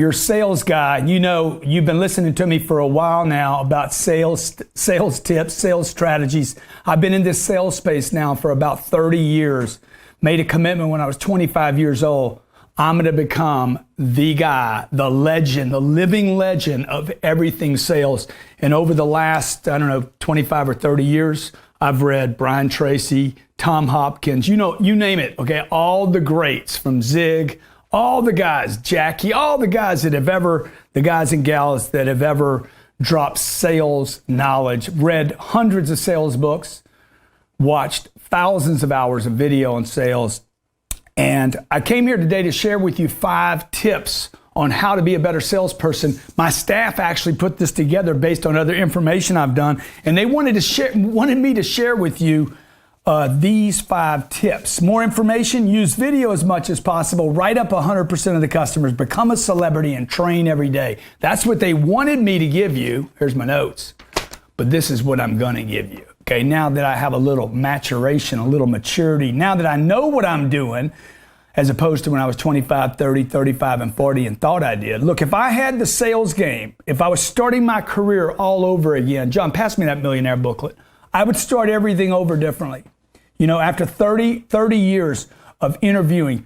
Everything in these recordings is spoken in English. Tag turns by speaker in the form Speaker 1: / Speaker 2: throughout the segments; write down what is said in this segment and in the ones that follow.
Speaker 1: Your sales guy, you know, you've been listening to me for a while now about sales tips, sales strategies. I've been in this sales space now for about 30 years. Made a commitment when I was 25 years old. I'm going to become the guy, the legend, the living legend of everything sales. And over the last, 25 or 30 years, I've read Brian Tracy, Tom Hopkins, you name it, okay? All the greats from Zig, all the guys, Jackie, all the guys that have ever, the guys and gals that have ever dropped sales knowledge, read hundreds of sales books, watched thousands of hours of video on sales. And I came here today to share with you 5 tips on how to be a better salesperson. My staff actually put this together based on other information I've done, and they wanted me to share with you these 5 tips. More information, use video as much as possible, write up 100% of the customers, become a celebrity, and train every day. That's what they wanted me to give you. Here's my notes. But this is what I'm going to give you. Okay, now that I have a little maturation, a little maturity, now that I know what I'm doing, as opposed to when I was 25, 30, 35, and 40 and thought I did. Look, if I had the sales game, if I was starting my career all over again, John, pass me that millionaire booklet, I would start everything over differently. You know, after 30 years of interviewing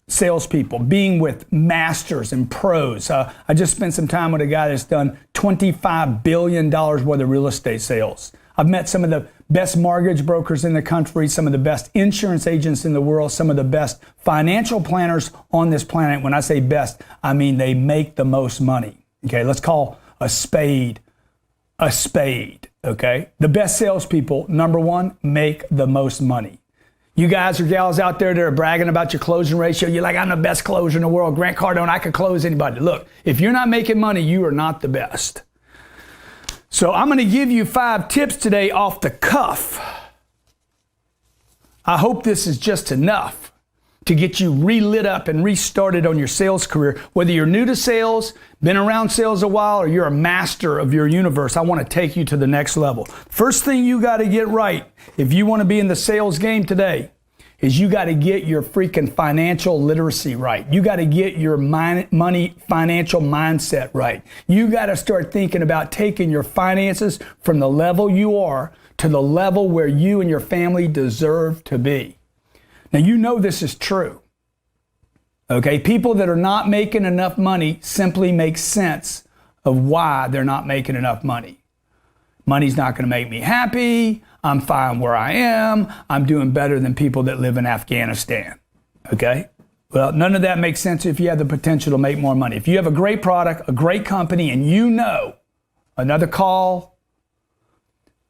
Speaker 1: salespeople, being with masters and pros, I just spent some time with a guy that's done $25 billion worth of real estate sales. I've met some of the best mortgage brokers in the country, some of the best insurance agents in the world, some of the best financial planners on this planet. When I say best, I mean they make the most money. Okay, let's call a spade, okay? The best salespeople, number one, make the most money. You guys or gals out there that are bragging about your closing ratio, you're like, I'm the best closer in the world. Grant Cardone, I could close anybody. Look, if you're not making money, you are not the best. So I'm going to give you 5 tips today off the cuff. I hope this is just enough to get you relit up and restarted on your sales career. Whether you're new to sales, been around sales a while, or you're a master of your universe, I want to take you to the next level. First thing you got to get right if you want to be in the sales game today is you got to get your freaking financial literacy right. You got to get your money financial mindset right. You got to start thinking about taking your finances from the level you are to the level where you and your family deserve to be. Now, you know this is true. Okay, people that are not making enough money simply make sense of why they're not making enough money. Money's not going to make me happy. I'm fine where I am. I'm doing better than people that live in Afghanistan. Okay? Well, none of that makes sense if you have the potential to make more money. If you have a great product, a great company, and you know another call,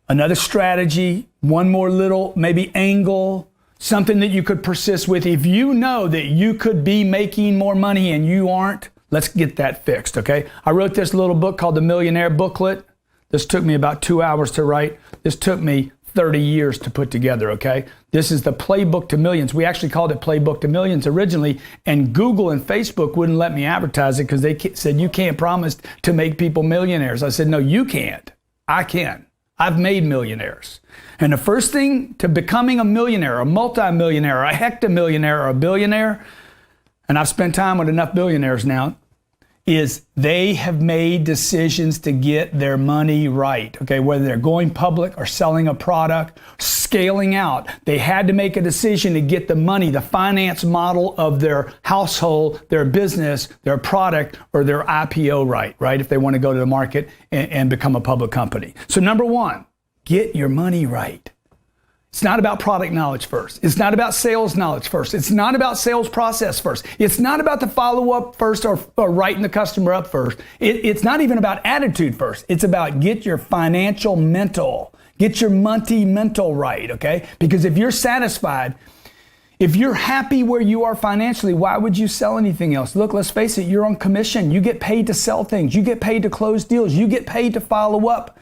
Speaker 1: another strategy, one more little maybe angle, something that you could persist with. If you know that you could be making more money and you aren't, let's get that fixed, okay? I wrote this little book called The Millionaire Booklet. This took me about 2 hours to write. This took me 30 years to put together, okay? This is the Playbook to Millions. We actually called it Playbook to Millions originally, and Google and Facebook wouldn't let me advertise it because they said, you can't promise to make people millionaires. I said, no, you can't. I can. I've made millionaires. And the first thing to becoming a millionaire, a multimillionaire, a hectamillionaire, or a billionaire, and I've spent time with enough billionaires now, is they have made decisions to get their money right. Okay, whether they're going public or selling a product, scaling out, they had to make a decision to get the money, the finance model of their household, their business, their product, or their IPO right? If they want to go to the market and become a public company. So number one, get your money right. It's not about product knowledge first. It's not about sales knowledge first. It's not about sales process first. It's not about the follow-up first or writing the customer up first. It's not even about attitude first. It's about get your financial mental, get your money mental right, okay? Because if you're satisfied, if you're happy where you are financially, why would you sell anything else? Look, let's face it, you're on commission. You get paid to sell things. You get paid to close deals. You get paid to follow up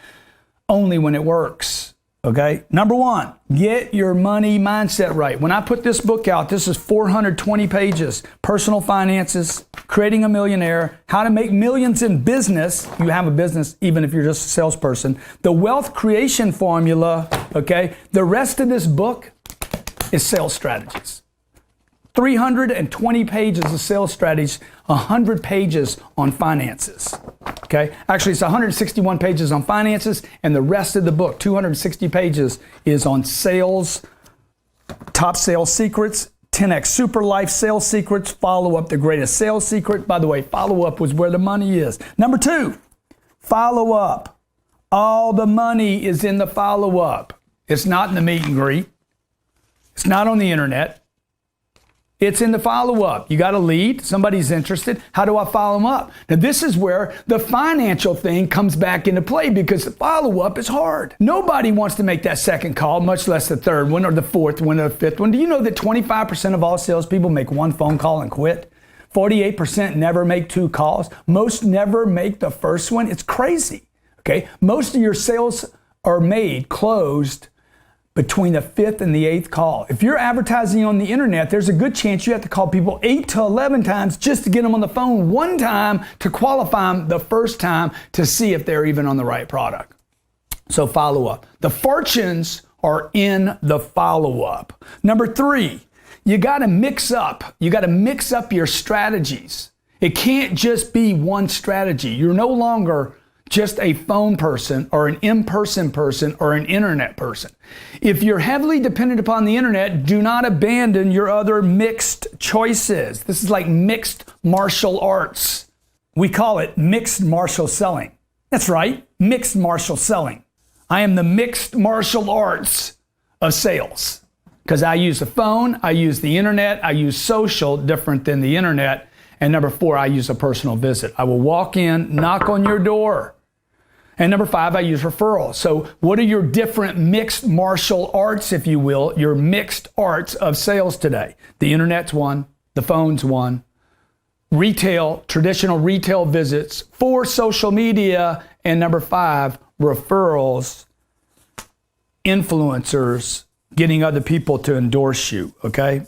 Speaker 1: only when it works. Okay, number one, get your money mindset right. When I put this book out, this is 420 pages. Personal finances, creating a millionaire, how to make millions in business. You have a business even if you're just a salesperson. The wealth creation formula, okay? The rest of this book is sales strategies. 320 pages of sales strategies, 100 pages on finances. Okay? Actually, it's 161 pages on finances, and the rest of the book, 260 pages, is on sales, top sales secrets, 10x super life sales secrets, follow up, the greatest sales secret. By the way, follow up was where the money is. Number 2, follow up. All the money is in the follow up. It's not in the meet and greet. It's not on the internet. It's in the follow-up. You got a lead, somebody's interested. How do I follow them up? Now, this is where the financial thing comes back into play, because the follow-up is hard. Nobody wants to make that second call, much less the third one or the fourth one or the fifth one. Do you know that 25% of all salespeople make one phone call and quit? 48% never make 2 calls. Most never make the first one. It's crazy, okay? Most of your sales are closed between the 5th and the 8th call. If you're advertising on the internet, there's a good chance you have to call people 8 to 11 times just to get them on the phone one time to qualify them the first time to see if they're even on the right product. So follow up. The fortunes are in the follow up. Number 3, you got to mix up. You got to mix up your strategies. It can't just be one strategy. You're no longer just a phone person or an in-person person or an internet person. If you're heavily dependent upon the internet, do not abandon your other mixed choices. This is like mixed martial arts. We call it mixed martial selling. That's right, mixed martial selling. I am the mixed martial arts of sales, because I use the phone, I use the internet, I use social, different than the internet. And number 4, I use a personal visit. I will walk in, knock on your door. And number 5, I use referrals. So what are your different mixed martial arts, if you will, your mixed arts of sales today? The internet's one, the phone's one, retail, traditional retail visits, 4, social media, and number 5, referrals, influencers, getting other people to endorse you, okay?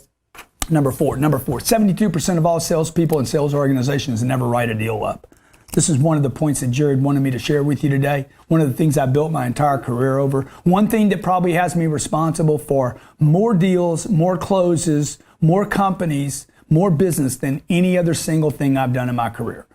Speaker 1: Number four, 72% of all salespeople and sales organizations never write a deal up. This is one of the points that Jared wanted me to share with you today. One of the things I built my entire career over. One thing that probably has me responsible for more deals, more closes, more companies, more business than any other single thing I've done in my career.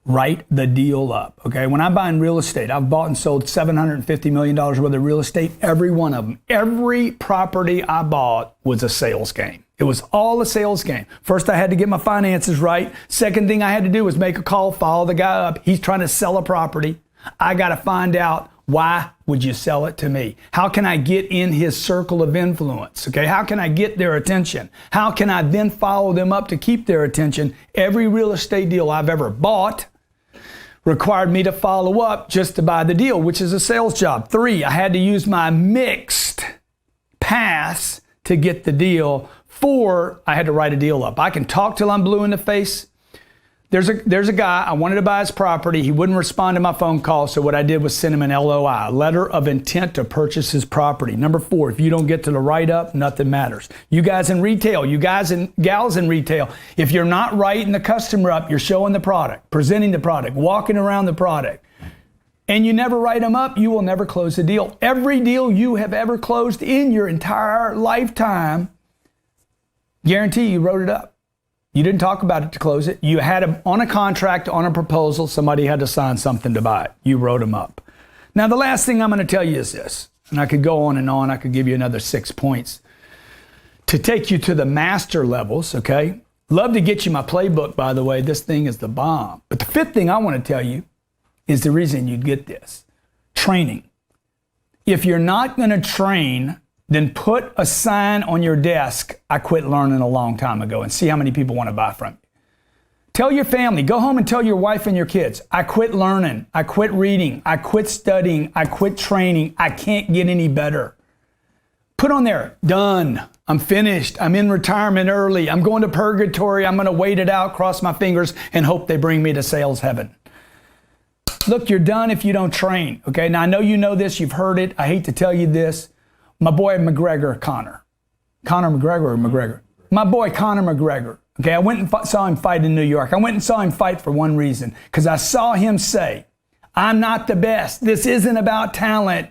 Speaker 1: Write the deal up, okay? When I'm buying real estate, I've bought and sold $750 million worth of real estate, every one of them. Every property I bought was a sales game. It was all a sales game. First, I had to get my finances right. Second thing I had to do was make a call, follow the guy up. He's trying to sell a property. I got to find out, why would you sell it to me? How can I get in his circle of influence? Okay, how can I get their attention? How can I then follow them up to keep their attention? Every real estate deal I've ever bought required me to follow up just to buy the deal, which is a sales job. 3, I had to use my mixed paths to get the deal. 4, I had to write a deal up. I can talk till I'm blue in the face. There's a guy, I wanted to buy his property. He wouldn't respond to my phone call, so what I did was send him an LOI, letter of intent to purchase his property. Number 4, if you don't get to the write-up, nothing matters. You guys in retail, you guys and gals in retail, if you're not writing the customer up, you're showing the product, presenting the product, walking around the product, and you never write them up, you will never close a deal. Every deal you have ever closed in your entire lifetime, guarantee you wrote it up. You didn't talk about it to close it. You had them on a contract, on a proposal. Somebody had to sign something to buy it. You wrote them up. Now, the last thing I'm going to tell you is this, and I could go on and on. I could give you another 6 points to take you to the master levels, okay? Love to get you my playbook, by the way. This thing is the bomb. But the 5th thing I want to tell you is the reason you'd get this. Training. If you're not going to train, then put a sign on your desk, I quit learning a long time ago, and see how many people want to buy from you. Tell your family, go home and tell your wife and your kids, I quit learning, I quit reading, I quit studying, I quit training, I can't get any better. Put on there, done, I'm finished, I'm in retirement early, I'm going to purgatory, I'm going to wait it out, cross my fingers, and hope they bring me to sales heaven. Look, you're done if you don't train, okay? Now, I know you know this, you've heard it, I hate to tell you this. My boy McGregor, Conor McGregor or McGregor? My boy Conor McGregor. Okay, I went and saw him fight in New York. I went and saw him fight for one reason, because I saw him say, I'm not the best. This isn't about talent.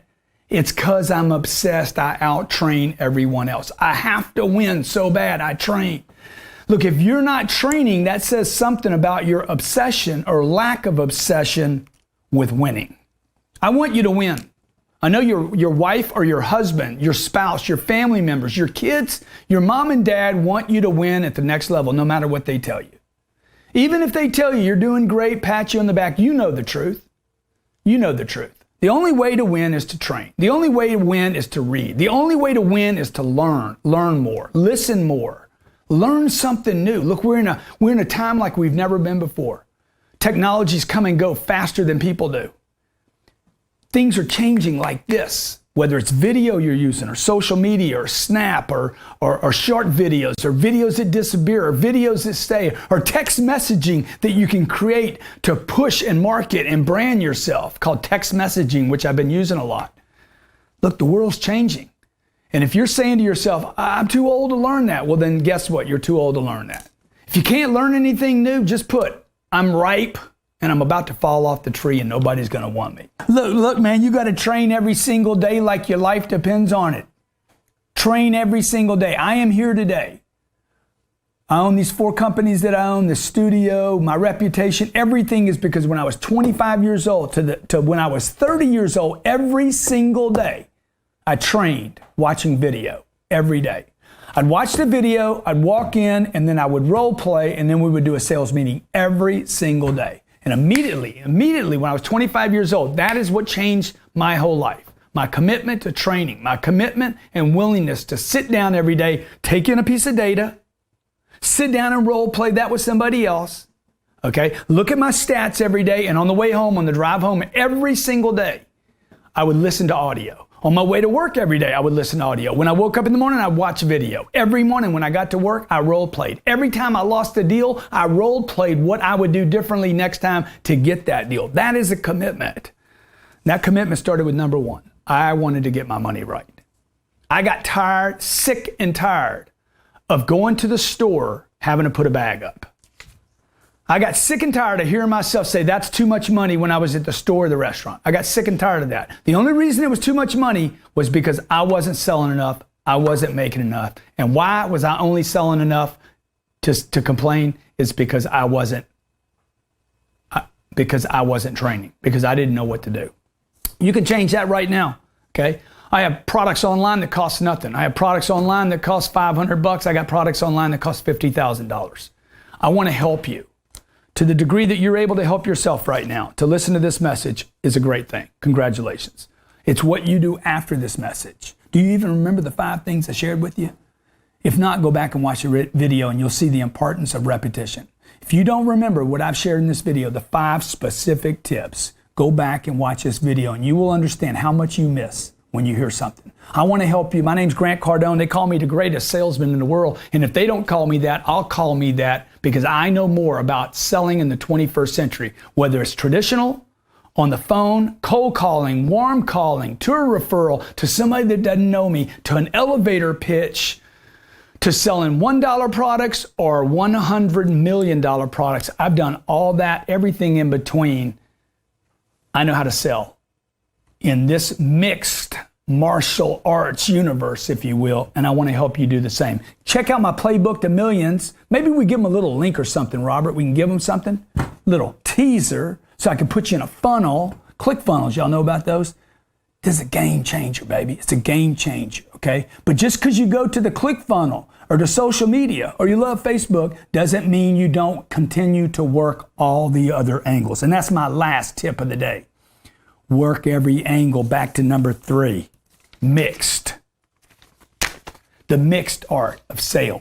Speaker 1: It's because I'm obsessed. I out-train everyone else. I have to win so bad. I train. Look, if you're not training, that says something about your obsession or lack of obsession with winning. I want you to win. I know your wife or your husband, your spouse, your family members, your kids, your mom and dad want you to win at the next level, no matter what they tell you. Even if they tell you you're doing great, pat you on the back, you know the truth. You know the truth. The only way to win is to train. The only way to win is to read. The only way to win is to learn more, listen more, learn something new. Look, we're in a time like we've never been before. Technologies come and go faster than people do. Things are changing like this, whether it's video you're using or social media or Snap or short videos or videos that disappear or videos that stay or text messaging that you can create to push and market and brand yourself, called text messaging, which I've been using a lot. Look, the world's changing. And if you're saying to yourself, I'm too old to learn that, well then guess what? You're too old to learn that. If you can't learn anything new, just put, I'm ripe and I'm about to fall off the tree and nobody's going to want me. Look, man, you got to train every single day like your life depends on it. Train every single day. I am here today. I own these 4 companies that I own, the studio, my reputation. Everything is because when I was 25 years old to when I was 30 years old, every single day, I trained watching video every day. I'd watch the video, I'd walk in, and then I would role play, and then we would do a sales meeting every single day. And immediately, when I was 25 years old, that is what changed my whole life. My commitment to training, my commitment and willingness to sit down every day, take in a piece of data, sit down and role play that with somebody else, okay? Look at my stats every day, and on the way home, on the drive home, every single day, I would listen to audio. On my way to work every day, I would listen to audio. When I woke up in the morning, I'd watch video. Every morning when I got to work, I role played. Every time I lost a deal, I role played what I would do differently next time to get that deal. That is a commitment. That commitment started with number 1. I wanted to get my money right. I got tired, sick and tired of going to the store having to put a bag up. I got sick and tired of hearing myself say that's too much money when I was at the store or the restaurant. I got sick and tired of that. The only reason it was too much money was because I wasn't selling enough. I wasn't making enough. And why was I only selling enough to complain? Is because I wasn't training, because I didn't know what to do. You can change that right now, okay? I have products online that cost nothing. I have products online that cost $500. I got products online that cost $50,000. I want to help you. To the degree that you're able to help yourself right now, to listen to this message is a great thing. Congratulations. It's what you do after this message. Do you even remember the 5 things I shared with you? If not, go back and watch the video and you'll see the importance of repetition. If you don't remember what I've shared in this video, the 5 specific tips, go back and watch this video and you will understand how much you miss when you hear something. I want to help you. My name's Grant Cardone. They call me the greatest salesman in the world. And if they don't call me that, I'll call me that, because I know more about selling in the 21st century, whether it's traditional, on the phone, cold calling, warm calling, to a referral, to somebody that doesn't know me, to an elevator pitch, to selling $1 products or $100 million products. I've done all that, everything in between. I know how to sell in this mixed martial arts universe, if you will, and I want to help you do the same. Check out my playbook to millions. Maybe we give them a little link or something, Robert. We can give them something, little teaser, so I can put you in a funnel. ClickFunnels, y'all know about those? This is a game changer, baby. It's a game changer, okay? But just because you go to the ClickFunnel or to social media or you love Facebook doesn't mean you don't continue to work all the other angles. And that's my last tip of the day. Work every angle. Back to number 3, mixed. The mixed art of sales.